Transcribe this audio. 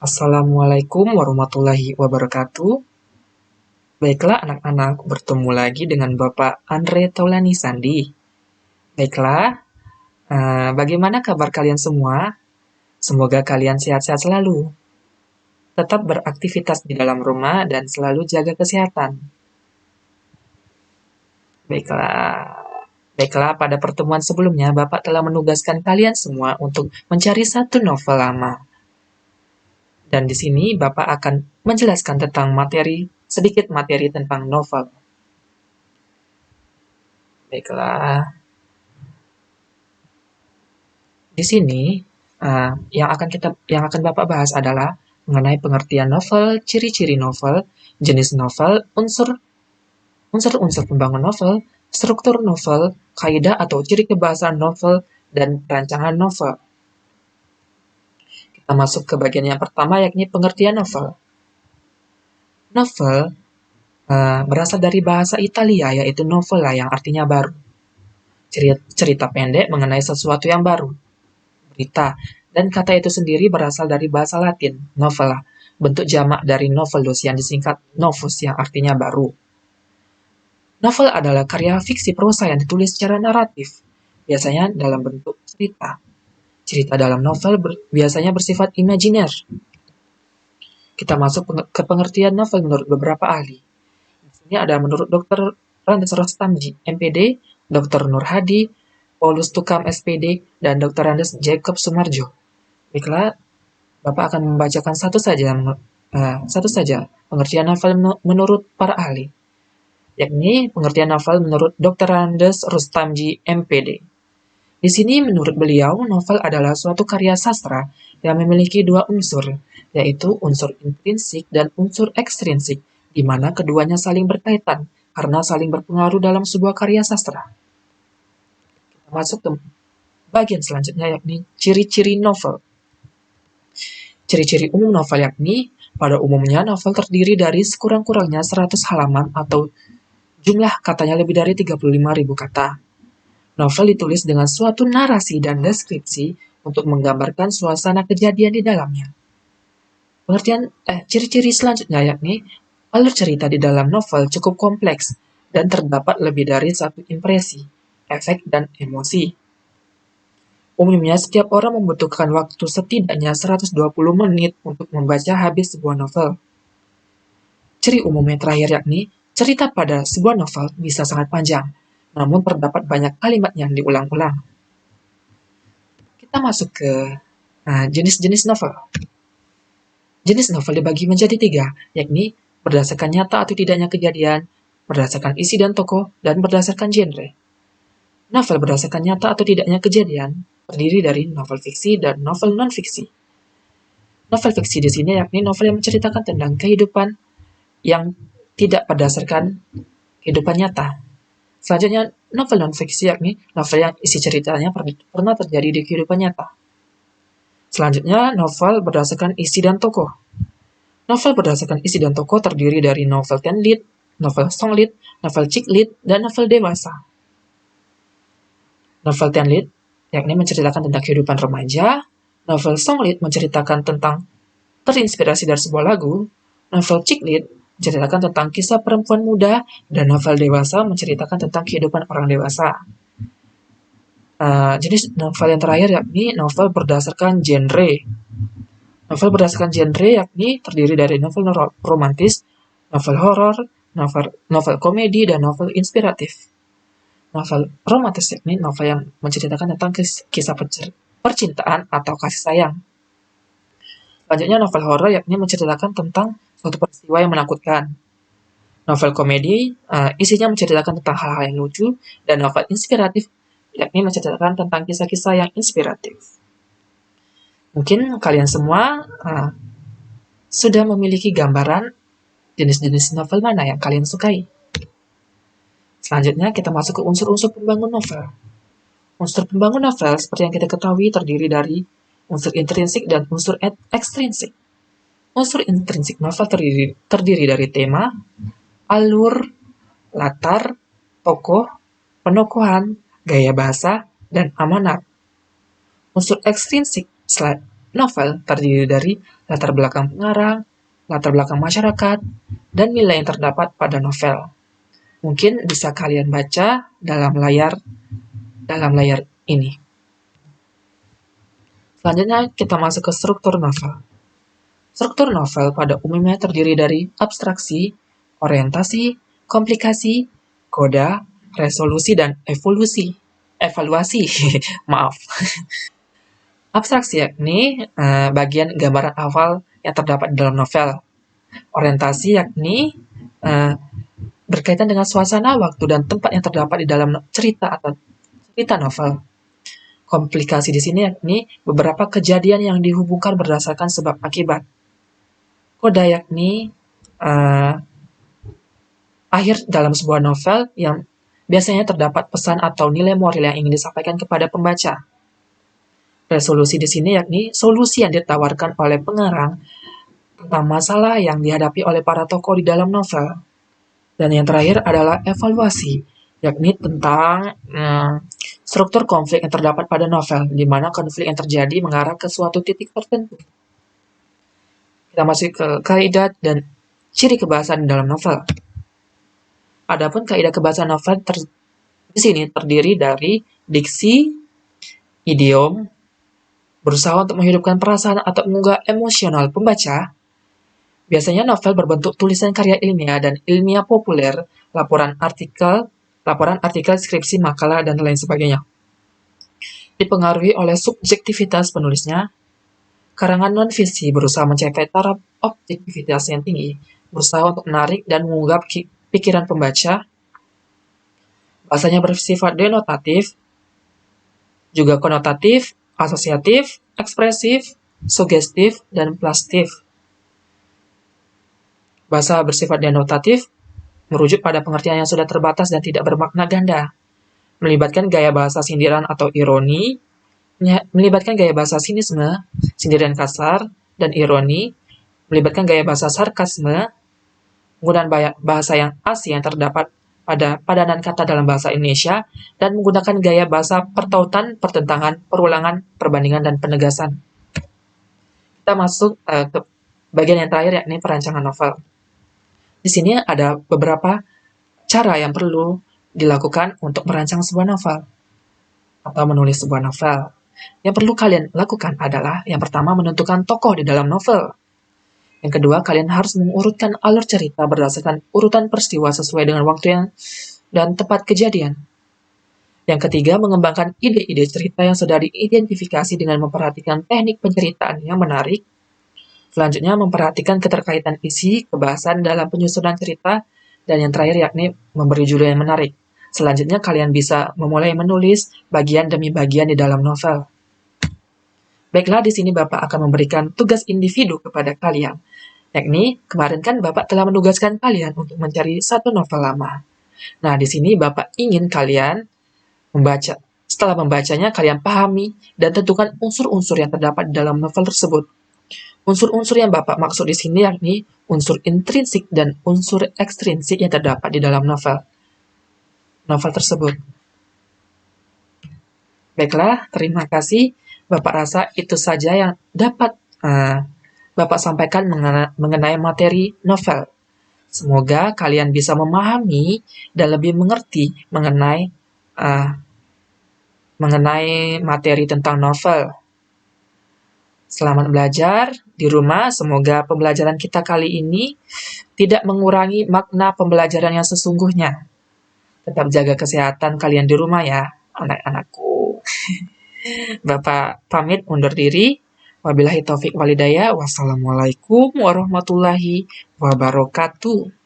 Assalamualaikum warahmatullahi wabarakatuh. Baiklah anak-anak, bertemu lagi dengan Bapak Andre Taulani Sandi. Baiklah, bagaimana kabar kalian semua? Semoga kalian sehat-sehat selalu. Tetap beraktivitas di dalam rumah dan selalu jaga kesehatan. Baiklah. Baiklah, pada pertemuan sebelumnya Bapak telah menugaskan kalian semua untuk mencari satu novel lama. Dan di sini Bapak akan menjelaskan tentang sedikit materi tentang novel. Baiklah, di sini yang akan Bapak bahas adalah mengenai pengertian novel, ciri-ciri novel, jenis novel, unsur-unsur pembangun novel, struktur novel, kaidah atau ciri kebahasaan novel, dan rancangan novel. Kita masuk ke bagian yang pertama, yakni pengertian novel. Novel berasal dari bahasa Italia, yaitu novella yang artinya baru. Cerita pendek mengenai sesuatu yang baru. Berita, dan kata itu sendiri berasal dari bahasa Latin, novella, bentuk jamak dari novellus yang disingkat novus yang artinya baru. Novel adalah karya fiksi prosa yang ditulis secara naratif, biasanya dalam bentuk cerita. Cerita dalam novel biasanya bersifat imajiner. Kita masuk ke pengertian novel menurut beberapa ahli. Di sini ada menurut Dr. Randes Rostamji, MPD, Dr. Nur Hadi, Paulus Tukam, SPD, dan Dr. Randes Jacob Sumarjo. Baiklah, Bapak akan membacakan satu saja pengertian novel menurut para ahli, yakni pengertian novel menurut Dr. Randes Rustamji, MPD. Di sini menurut beliau, novel adalah suatu karya sastra yang memiliki dua unsur, yaitu unsur intrinsik dan unsur ekstrinsik, di mana keduanya saling berkaitan karena saling berpengaruh dalam sebuah karya sastra. Kita masuk ke bagian selanjutnya, yakni ciri-ciri novel. Ciri-ciri umum novel yakni, pada umumnya novel terdiri dari sekurang-kurangnya 100 halaman atau jumlah katanya lebih dari 35.000 kata. Novel ditulis dengan suatu narasi dan deskripsi untuk menggambarkan suasana kejadian di dalamnya. Ciri-ciri selanjutnya yakni, alur cerita di dalam novel cukup kompleks dan terdapat lebih dari satu impresi, efek, dan emosi. Umumnya, setiap orang membutuhkan waktu setidaknya 120 menit untuk membaca habis sebuah novel. Ciri umum yang terakhir yakni, cerita pada sebuah novel bisa sangat panjang, namun terdapat banyak kalimat yang diulang-ulang. Kita masuk ke jenis-jenis novel. Jenis novel dibagi menjadi 3, yakni berdasarkan nyata atau tidaknya kejadian, berdasarkan isi dan tokoh, dan berdasarkan genre. Novel berdasarkan nyata atau tidaknya kejadian terdiri dari novel fiksi dan novel non-fiksi. Novel fiksi di sini yakni novel yang menceritakan tentang kehidupan yang tidak berdasarkan kehidupan nyata. Selanjutnya, novel non-fiksi yakni novel yang isi ceritanya pernah terjadi di kehidupan nyata. Selanjutnya, novel berdasarkan isi dan tokoh. Novel berdasarkan isi dan tokoh terdiri dari novel teen lead, novel song lead, novel chick lead, dan novel dewasa. Novel teen lead yakni menceritakan tentang kehidupan remaja, novel song lead menceritakan tentang terinspirasi dari sebuah lagu, novel chick lead menceritakan tentang kisah perempuan muda, dan novel dewasa menceritakan tentang kehidupan orang dewasa. Jenis novel yang terakhir yakni novel berdasarkan genre. Novel berdasarkan genre yakni terdiri dari novel romantis, novel horor, novel komedi, dan novel inspiratif. Novel romantis yakni novel yang menceritakan tentang kisah percintaan atau kasih sayang. Selanjutnya novel horor yakni menceritakan tentang suatu peristiwa yang menakutkan. Novel komedi isinya menceritakan tentang hal-hal yang lucu, dan novel inspiratif yakni menceritakan tentang kisah-kisah yang inspiratif. Mungkin kalian semua sudah memiliki gambaran jenis-jenis novel mana yang kalian sukai. Selanjutnya kita masuk ke unsur-unsur pembangun novel. Unsur pembangun novel seperti yang kita ketahui terdiri dari unsur intrinsik dan unsur ekstrinsik. Unsur intrinsik novel terdiri dari tema, alur, latar, tokoh, penokohan, gaya bahasa, dan amanat. Unsur ekstrinsik novel terdiri dari latar belakang pengarang, latar belakang masyarakat, dan nilai yang terdapat pada novel. Mungkin bisa kalian baca dalam layar ini. Selanjutnya kita masuk ke struktur novel. Struktur novel pada umumnya terdiri dari abstraksi, orientasi, komplikasi, koda, resolusi, dan evaluasi. Maaf. Abstraksi yakni bagian gambaran awal yang terdapat di dalam novel. Orientasi yakni berkaitan dengan suasana, waktu, dan tempat yang terdapat di dalam cerita atau cerita novel. Komplikasi di sini yakni beberapa kejadian yang dihubungkan berdasarkan sebab akibat. Koda yakni akhir dalam sebuah novel yang biasanya terdapat pesan atau nilai moral yang ingin disampaikan kepada pembaca. Resolusi di sini yakni solusi yang ditawarkan oleh pengarang tentang masalah yang dihadapi oleh para tokoh di dalam novel. Dan yang terakhir adalah evaluasi, yakni tentang struktur konflik yang terdapat pada novel, di mana konflik yang terjadi mengarah ke suatu titik tertentu. Kita masuk ke kaidah dan ciri kebahasaan dalam novel. Adapun kaidah kebahasaan novel di sini terdiri dari diksi, idiom, berusaha untuk menghidupkan perasaan atau mengunggah emosional pembaca. Biasanya novel berbentuk tulisan karya ilmiah dan ilmiah populer, laporan artikel, skripsi, makalah, dan lain sebagainya. Dipengaruhi oleh subjektivitas penulisnya, karangan non-fiksi berusaha mencapai taraf objektivitas yang tinggi, berusaha untuk menarik dan mengunggah pikiran pembaca. Bahasanya bersifat denotatif, juga konotatif, asosiatif, ekspresif, sugestif, dan plastif. Bahasa bersifat denotatif merujuk pada pengertian yang sudah terbatas dan tidak bermakna ganda. Melibatkan gaya bahasa sindiran atau ironi, melibatkan gaya bahasa sinisme, sindiran kasar, dan ironi, melibatkan gaya bahasa sarkasme, menggunakan bahasa yang asing yang terdapat pada padanan kata dalam bahasa Indonesia, dan menggunakan gaya bahasa pertautan, pertentangan, perulangan, perbandingan, dan penegasan. Kita masuk ke bagian yang terakhir, yakni perancangan novel. Di sini ada beberapa cara yang perlu dilakukan untuk merancang sebuah novel atau menulis sebuah novel. Yang perlu kalian lakukan adalah, yang pertama, menentukan tokoh di dalam novel. Yang kedua, kalian harus mengurutkan alur cerita berdasarkan urutan peristiwa sesuai dengan waktu dan tempat kejadian. Yang ketiga, mengembangkan ide-ide cerita yang sudah diidentifikasi dengan memperhatikan teknik penceritaan yang menarik. Selanjutnya, memperhatikan keterkaitan isi, kebahasan dalam penyusunan cerita, dan yang terakhir yakni memberi judul yang menarik. Selanjutnya, kalian bisa memulai menulis bagian demi bagian di dalam novel. Baiklah, di sini Bapak akan memberikan tugas individu kepada kalian. Yakni, kemarin kan Bapak telah menugaskan kalian untuk mencari satu novel lama. Nah, di sini Bapak ingin kalian membaca. Setelah membacanya, kalian pahami dan tentukan unsur-unsur yang terdapat di dalam novel tersebut. Unsur-unsur yang Bapak maksud di sini yakni unsur intrinsik dan unsur ekstrinsik yang terdapat di dalam novel tersebut. Baiklah, terima kasih. Bapak rasa itu saja yang dapat Bapak sampaikan mengenai materi novel. Semoga kalian bisa memahami dan lebih mengerti mengenai materi tentang novel. Selamat belajar di rumah. Semoga pembelajaran kita kali ini tidak mengurangi makna pembelajaran yang sesungguhnya. Tetap jaga kesehatan kalian di rumah ya, anak-anakku. Bapak pamit undur diri. Wabillahi taufik walhidayah. Wassalamualaikum warahmatullahi wabarakatuh.